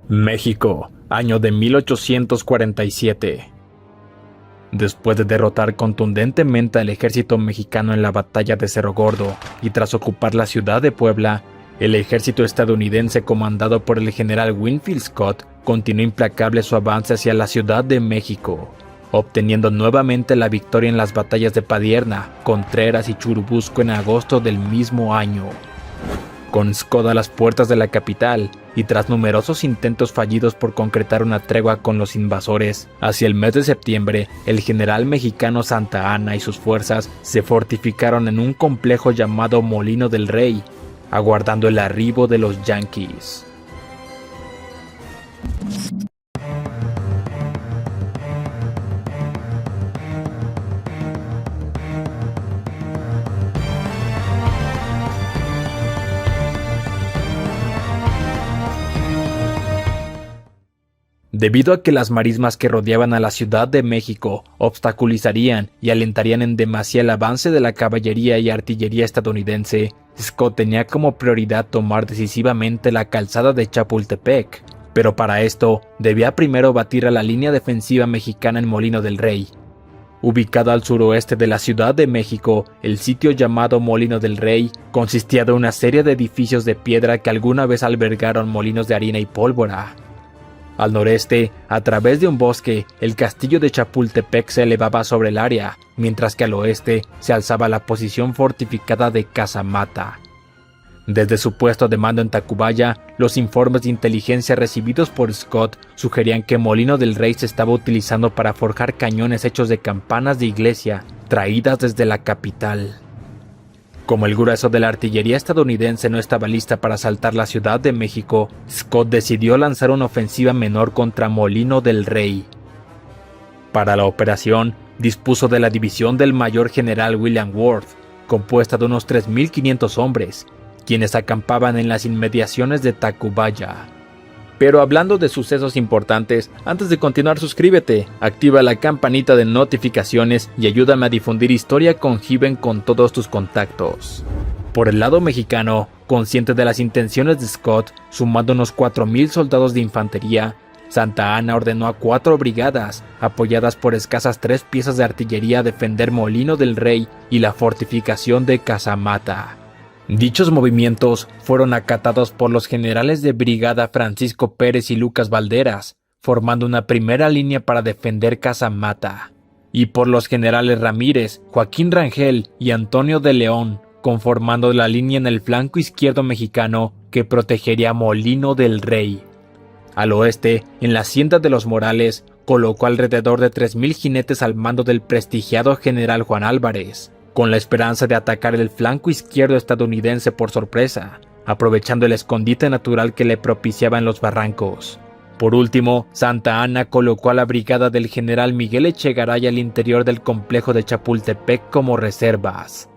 México, año de 1847. Después de derrotar contundentemente al ejército mexicano en la batalla de Cerro Gordo y tras ocupar la ciudad de Puebla, el ejército estadounidense comandado por el general Winfield Scott continuó implacable su avance hacia la Ciudad de México, obteniendo nuevamente la victoria en las batallas de Padierna, Contreras y Churubusco en agosto del mismo año. Con Scott a las puertas de la capital, y tras numerosos intentos fallidos por concretar una tregua con los invasores, hacia el mes de septiembre, el general mexicano Santa Anna y sus fuerzas se fortificaron en un complejo llamado Molino del Rey, aguardando el arribo de los yanquis. Debido a que las marismas que rodeaban a la Ciudad de México obstaculizarían y alentarían en demasía el avance de la caballería y artillería estadounidense, Scott tenía como prioridad tomar decisivamente la calzada de Chapultepec, pero para esto debía primero batir a la línea defensiva mexicana en Molino del Rey. Ubicado al suroeste de la Ciudad de México, el sitio llamado Molino del Rey consistía de una serie de edificios de piedra que alguna vez albergaron molinos de harina y pólvora. Al noreste, a través de un bosque, el castillo de Chapultepec se elevaba sobre el área, mientras que al oeste se alzaba la posición fortificada de Casamata. Desde su puesto de mando en Tacubaya, los informes de inteligencia recibidos por Scott sugerían que Molino del Rey se estaba utilizando para forjar cañones hechos de campanas de iglesia, traídas desde la capital. Como el grueso de la artillería estadounidense no estaba lista para asaltar la Ciudad de México, Scott decidió lanzar una ofensiva menor contra Molino del Rey. Para la operación, dispuso de la división del mayor general William Worth, compuesta de unos 3.500 hombres, quienes acampaban en las inmediaciones de Tacubaya. Pero hablando de sucesos importantes, antes de continuar suscríbete, activa la campanita de notificaciones y ayúdame a difundir Historia con Given con todos tus contactos. Por el lado mexicano, consciente de las intenciones de Scott, sumando unos 4.000 soldados de infantería, Santa Anna ordenó a 4 brigadas, apoyadas por escasas 3 piezas de artillería, a defender Molino del Rey y la fortificación de Casamata. Dichos movimientos fueron acatados por los generales de brigada Francisco Pérez y Lucas Valderas, formando una primera línea para defender Casamata, y por los generales Ramírez, Joaquín Rangel y Antonio de León, conformando la línea en el flanco izquierdo mexicano que protegería Molino del Rey. Al oeste, en la hacienda de los Morales, colocó alrededor de 3.000 jinetes al mando del prestigiado general Juan Álvarez, con la esperanza de atacar el flanco izquierdo estadounidense por sorpresa, aprovechando el escondite natural que le propiciaba en los barrancos. Por último, Santa Anna colocó a la brigada del general Miguel Echegaray al interior del complejo de Chapultepec como reservas.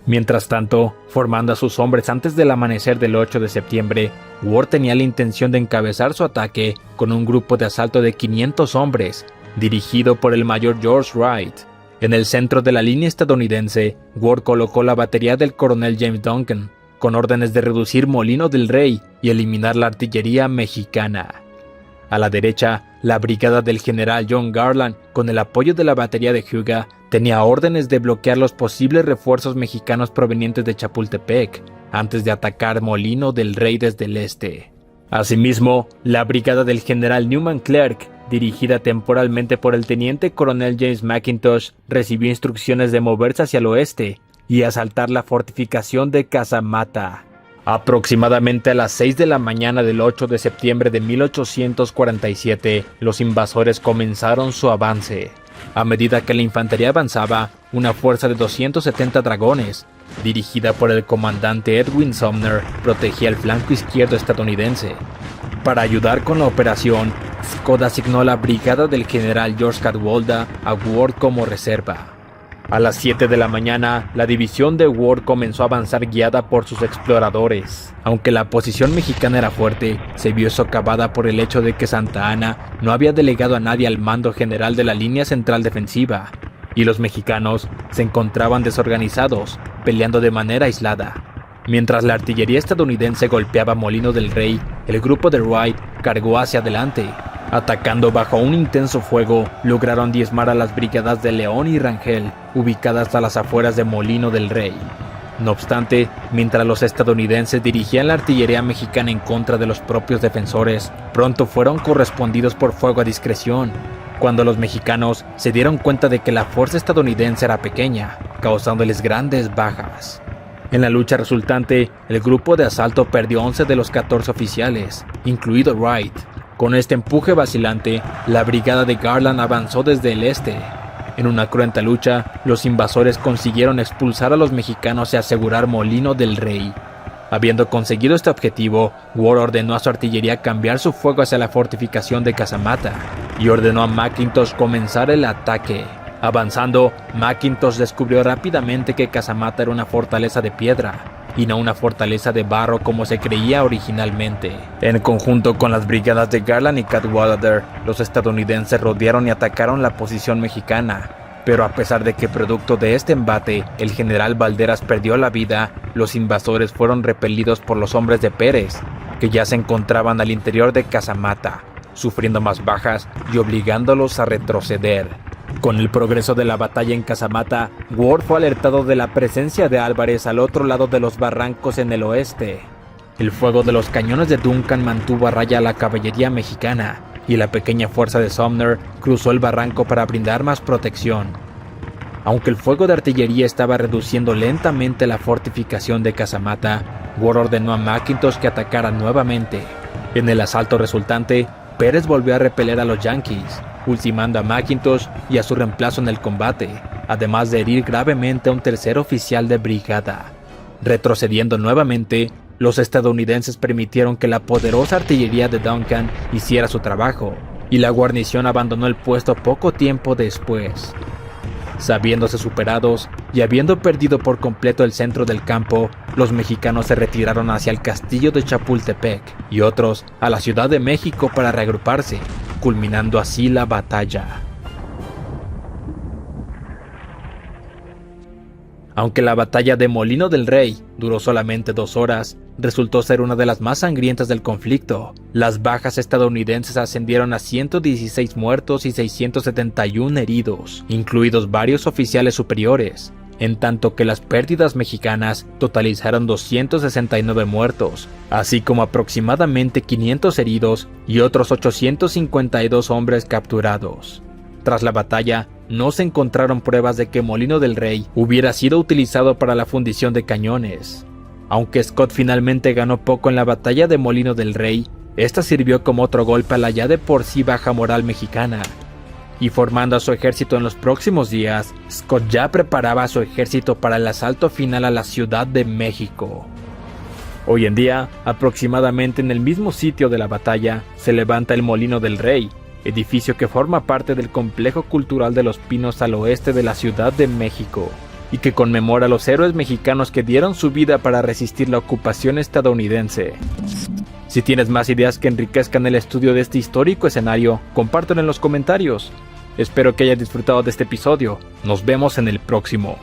Mientras tanto, formando a sus hombres antes del amanecer del 8 de septiembre, Worth tenía la intención de encabezar su ataque con un grupo de asalto de 500 hombres, dirigido por el mayor George Wright. En el centro de la línea estadounidense, Worth colocó la batería del coronel James Duncan, con órdenes de reducir Molino del Rey y eliminar la artillería mexicana. A la derecha, la brigada del general John Garland, con el apoyo de la batería de Huga, tenía órdenes de bloquear los posibles refuerzos mexicanos provenientes de Chapultepec, antes de atacar Molino del Rey desde el este. Asimismo, la brigada del general Newman Clark, dirigida temporalmente por el teniente coronel James McIntosh, recibió instrucciones de moverse hacia el oeste y asaltar la fortificación de Casamata. Aproximadamente a las 6 de la mañana del 8 de septiembre de 1847, los invasores comenzaron su avance. A medida que la infantería avanzaba, una fuerza de 270 dragones, dirigida por el comandante Edwin Sumner, protegía el flanco izquierdo estadounidense. Para ayudar con la operación, Scott asignó la brigada del general George Cadwalder a Worth como reserva. A las 7 de la mañana, la división de Worth comenzó a avanzar guiada por sus exploradores. Aunque la posición mexicana era fuerte, se vio socavada por el hecho de que Santa Anna no había delegado a nadie al mando general de la línea central defensiva, y los mexicanos se encontraban desorganizados, peleando de manera aislada. Mientras la artillería estadounidense golpeaba Molino del Rey, el grupo de Wright cargó hacia adelante. Atacando bajo un intenso fuego, lograron diezmar a las brigadas de León y Rangel, ubicadas a las afueras de Molino del Rey. No obstante, mientras los estadounidenses dirigían la artillería mexicana en contra de los propios defensores, pronto fueron correspondidos por fuego a discreción, cuando los mexicanos se dieron cuenta de que la fuerza estadounidense era pequeña, causándoles grandes bajas. En la lucha resultante, el grupo de asalto perdió 11 de los 14 oficiales, incluido Wright. Con este empuje vacilante, la brigada de Garland avanzó desde el este. En una cruenta lucha, los invasores consiguieron expulsar a los mexicanos y asegurar Molino del Rey. Habiendo conseguido este objetivo, Ward ordenó a su artillería cambiar su fuego hacia la fortificación de Casamata y ordenó a McIntosh comenzar el ataque. Avanzando, McIntosh descubrió rápidamente que Casamata era una fortaleza de piedra y no una fortaleza de barro como se creía originalmente. En conjunto con las brigadas de Garland y Cadwalader, los estadounidenses rodearon y atacaron la posición mexicana. Pero a pesar de que producto de este embate, el general Valderas perdió la vida, los invasores fueron repelidos por los hombres de Pérez, que ya se encontraban al interior de Casamata, sufriendo más bajas y obligándolos a retroceder. Con el progreso de la batalla en Casamata, Ward fue alertado de la presencia de Álvarez al otro lado de los barrancos en el oeste. El fuego de los cañones de Duncan mantuvo a raya a la caballería mexicana, y la pequeña fuerza de Sumner cruzó el barranco para brindar más protección. Aunque el fuego de artillería estaba reduciendo lentamente la fortificación de Casamata, Ward ordenó a McIntosh que atacara nuevamente. En el asalto resultante, Pérez volvió a repeler a los yanquis, ultimando a McIntosh y a su reemplazo en el combate, además de herir gravemente a un tercer oficial de brigada. Retrocediendo nuevamente, los estadounidenses permitieron que la poderosa artillería de Duncan hiciera su trabajo, y la guarnición abandonó el puesto poco tiempo después. Sabiéndose superados y habiendo perdido por completo el centro del campo, los mexicanos se retiraron hacia el castillo de Chapultepec y otros a la Ciudad de México para reagruparse, culminando así la batalla. Aunque la batalla de Molino del Rey duró solamente 2 horas, resultó ser una de las más sangrientas del conflicto. Las bajas estadounidenses ascendieron a 116 muertos y 671 heridos, incluidos varios oficiales superiores, en tanto que las pérdidas mexicanas totalizaron 269 muertos, así como aproximadamente 500 heridos y otros 852 hombres capturados. Tras la batalla, no se encontraron pruebas de que Molino del Rey hubiera sido utilizado para la fundición de cañones. Aunque Scott finalmente ganó poco en la batalla de Molino del Rey, esta sirvió como otro golpe a la ya de por sí baja moral mexicana. Y formando a su ejército en los próximos días, Scott ya preparaba a su ejército para el asalto final a la Ciudad de México. Hoy en día, aproximadamente en el mismo sitio de la batalla, se levanta el Molino del Rey, edificio que forma parte del complejo cultural de Los Pinos al oeste de la Ciudad de México, y que conmemora a los héroes mexicanos que dieron su vida para resistir la ocupación estadounidense. Si tienes más ideas que enriquezcan el estudio de este histórico escenario, compártelo en los comentarios. Espero que hayas disfrutado de este episodio. Nos vemos en el próximo.